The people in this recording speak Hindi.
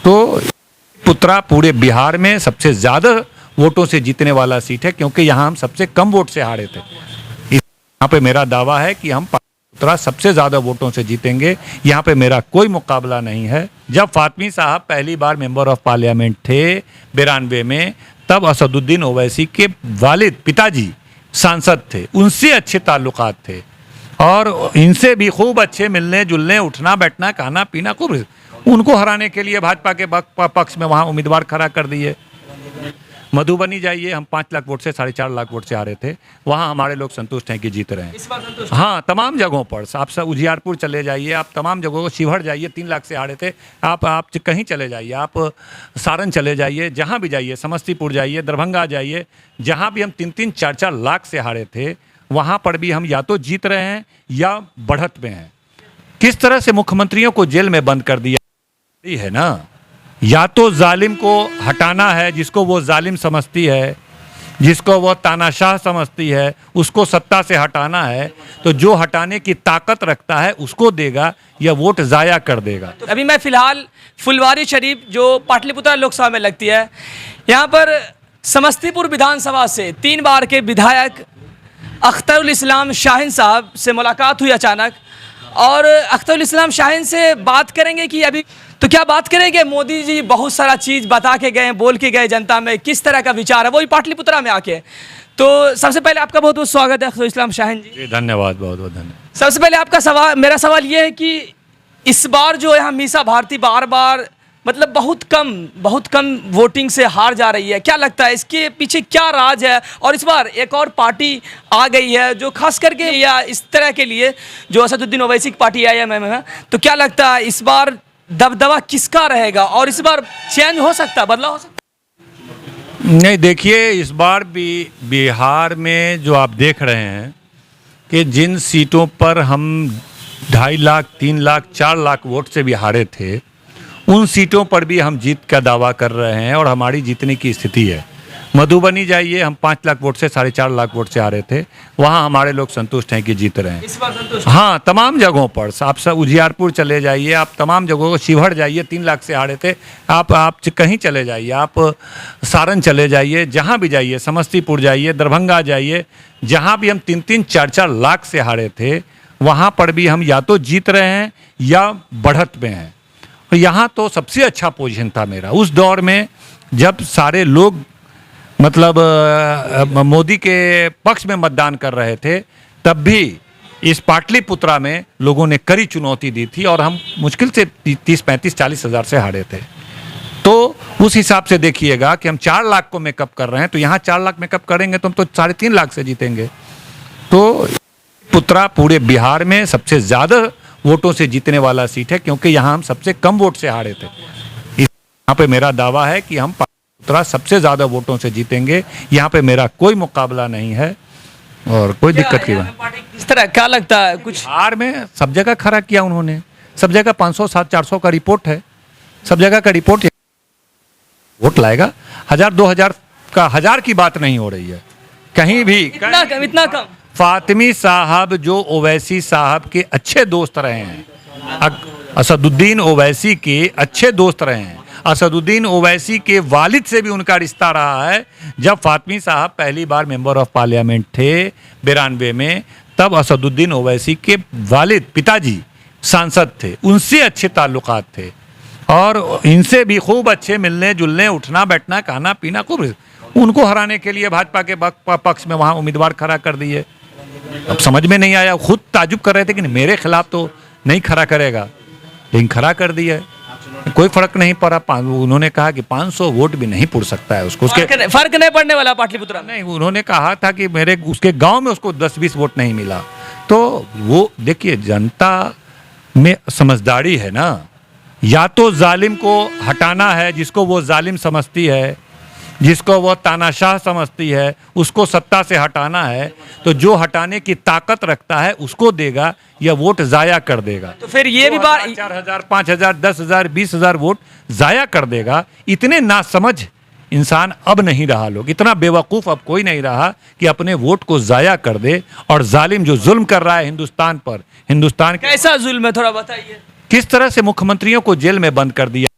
तो पुत्रा पूरे बिहार में सबसे ज़्यादा वोटों से जीतने वाला सीट है, क्योंकि यहाँ हम सबसे कम वोट से हारे थे। यहाँ पे मेरा दावा है कि हम पुत्रा सबसे ज़्यादा वोटों से जीतेंगे। यहाँ पे मेरा कोई मुकाबला नहीं है। जब फातमी साहब पहली बार मेंबर ऑफ पार्लियामेंट थे 92 में, तब असदुद्दीन ओवैसी के वालिद पिताजी सांसद थे, उनसे अच्छे ताल्लुकात थे और इनसे भी खूब अच्छे मिलने जुलने, उठना बैठना, खाना पीना खूब। उनको हराने के लिए भाजपा के पक्ष में वहाँ उम्मीदवार खड़ा कर दिए। मधुबनी जाइए, हम 5 लाख वोट से 4.5 लाख वोट से आ रहे थे, वहाँ हमारे लोग संतुष्ट हैं कि जीत रहे हैं इस बार संतुष्ट? हाँ, तमाम जगहों पर। आप सब उजियारपुर चले जाइए, आप तमाम जगहों को, शिवहर जाइए, 3 लाख से आ रहे थे, आप कहीं चले जाइए, आप सारण चले जाइए, जहाँ भी जाइए, समस्तीपुर जाइए, दरभंगा जाइए, जहाँ भी हम 3-3, 4-4 लाख से हारे थे, वहाँ पर भी हम या तो जीत रहे हैं या बढ़त में हैं। किस तरह से मुख्यमंत्रियों को जेल में बंद कर दिया है ना, या तो जालिम को हटाना है, जिसको वो जालिम समझती है, जिसको वो तानाशाह समझती है, उसको सत्ता से हटाना है, तो जो हटाने की ताकत रखता है उसको देगा या वोट ज़ाया कर देगा। तो अभी मैं फिलहाल फुलवारी शरीफ जो पाटलिपुत्र लोकसभा में लगती है, यहाँ पर समस्तीपुर विधानसभा से 3 बार के विधायक अख्तरुल इस्लाम शाहीन साहब से मुलाकात हुई अचानक, और अख्तरुल इस्लाम शाहीन से बात करेंगे कि अभी तो क्या बात करेंगे, मोदी जी बहुत सारा चीज़ बता के गए, बोल के गए जनता में, किस तरह का विचार है, वही पाटलिपुत्रा में आके। तो सबसे पहले आपका बहुत बहुत स्वागत है अख्तरुल इस्लाम शाहीन जी। धन्यवाद, बहुत बहुत धन्यवाद। सबसे पहले आपका मेरा सवाल ये है कि इस बार जो है मीसा भारती बार बार मतलब बहुत कम वोटिंग से हार जा रही है, क्या लगता है इसके पीछे क्या राज है? और इस बार एक और पार्टी आ गई है जो खास करके या इस तरह के लिए जो असदुद्दीन ओवैसी की पार्टी AIMM है, तो क्या लगता है इस बार दबदबा किसका रहेगा और इस बार चेंज हो सकता है, बदलाव हो सकता है? नहीं, देखिए, इस बार भी बिहार में जो आप देख रहे हैं कि जिन सीटों पर हम 2.5 लाख, 3 लाख, 4 लाख वोट से भी हारे थे, उन सीटों पर भी हम जीत का दावा कर रहे हैं और हमारी जीतने की स्थिति है। मधुबनी जाइए, हम 5 लाख वोट से 4.5 लाख वोट से आ रहे थे, वहाँ हमारे लोग संतुष्ट हैं कि जीत रहे हैं इस बार संतुष्ट? हाँ, तमाम जगहों पर। आप सब उजियारपुर चले जाइए, आप तमाम जगहों को, शिवहर जाइए, 3 लाख से आ रहे थे, आप कहीं चले जाइए, आप सारण चले जाइए, जहाँ भी जाइए, समस्तीपुर जाइए, दरभंगा जाइए, जहाँ भी हम 3-3, 4-4 लाख से हारे थे, वहाँ पर भी हम या तो जीत रहे हैं या बढ़त में हैं। यहाँ तो सबसे अच्छा पोजीशन था मेरा उस दौर में, जब सारे लोग मतलब मोदी के पक्ष में मतदान कर रहे थे, तब भी इस पाटलिपुत्रा में लोगों ने कड़ी चुनौती दी थी और हम मुश्किल से 30, 35, 40 हज़ार से हारे थे। तो उस हिसाब से देखिएगा कि हम 4 लाख को मेकअप कर रहे हैं, तो यहाँ 4 लाख मेकअप करेंगे तो हम तो 3.5 लाख से जीतेंगे। तो पुत्रा पूरे बिहार में सबसे ज़्यादा वोटों से जीतने वाला सीट है, क्योंकि यहाँ हम सबसे कम वोट से हारे थे। यहाँ पे मेरा दावा है कि हम पुत्रा सबसे ज़्यादा वोटों से जीतेंगे। यहाँ पे मेरा कोई मुकाबला नहीं है और कोई दिक्कत की बात। इस तरह क्या लगता है कुछ? बिहार में सब जगह खड़ा किया उन्होंने, सब जगह 500, 700, 400 का रिपोर्ट है, सब जगह का रिपोर्ट वोट लाएगा। 1000, 2000 का 1000 की बात नहीं हो रही है कहीं भी। इतना कम? फातिमी साहब जो ओवैसी साहब के अच्छे दोस्त रहे हैं, असदुद्दीन ओवैसी के अच्छे दोस्त रहे हैं, असदुद्दीन ओवैसी के वालिद से भी उनका रिश्ता रहा है। जब फातमी साहब पहली बार मेंबर ऑफ पार्लियामेंट थे 92 में, तब असदुद्दीन ओवैसी के वालिद पिताजी सांसद थे, उनसे अच्छे ताल्लुकात थे और इनसे भी खूब अच्छे मिलने जुलने, उठना बैठना, खाना पीना खूब। उनको हराने के लिए भाजपा के पक्ष में वहाँ उम्मीदवार खड़ा कर दिए। अब समझ में नहीं आया, खुद ताजुब कर रहे थे कि मेरे खिलाफ तो नहीं खड़ा करेगा, लेकिन खड़ा कर दिया, कोई फर्क नहीं पड़ा। उन्होंने कहा कि 500 वोट भी नहीं पुर सकता है उसको, उसके फर्क नहीं पड़ने वाला पाटलिपुत्रा नहीं। उन्होंने कहा था कि उसके गांव में उसको 10-20 वोट नहीं मिला। तो वो देखिए, जनता में समझदारी है ना, या तो जालिम को हटाना है, जिसको वो जालिम समझती है, जिसको वो तानाशाह समझती है, उसको सत्ता से हटाना है, तो जो हटाने की ताकत रखता है उसको देगा या वोट ज़ाया कर देगा। तो फिर ये भी बात 4,000, 5,000, 10,000, 20,000 वोट ज़ाया कर देगा। इतने नासमझ इंसान अब नहीं रहा, लोग इतना बेवकूफ़ अब कोई नहीं रहा कि अपने वोट को ज़ाया कर दे। और जालिम जो जुल्म कर रहा है हिंदुस्तान पर, हिंदुस्तान कैसा जुल्म है थोड़ा बताइए? किस तरह से मुख्यमंत्रियों को जेल में बंद कर दिया।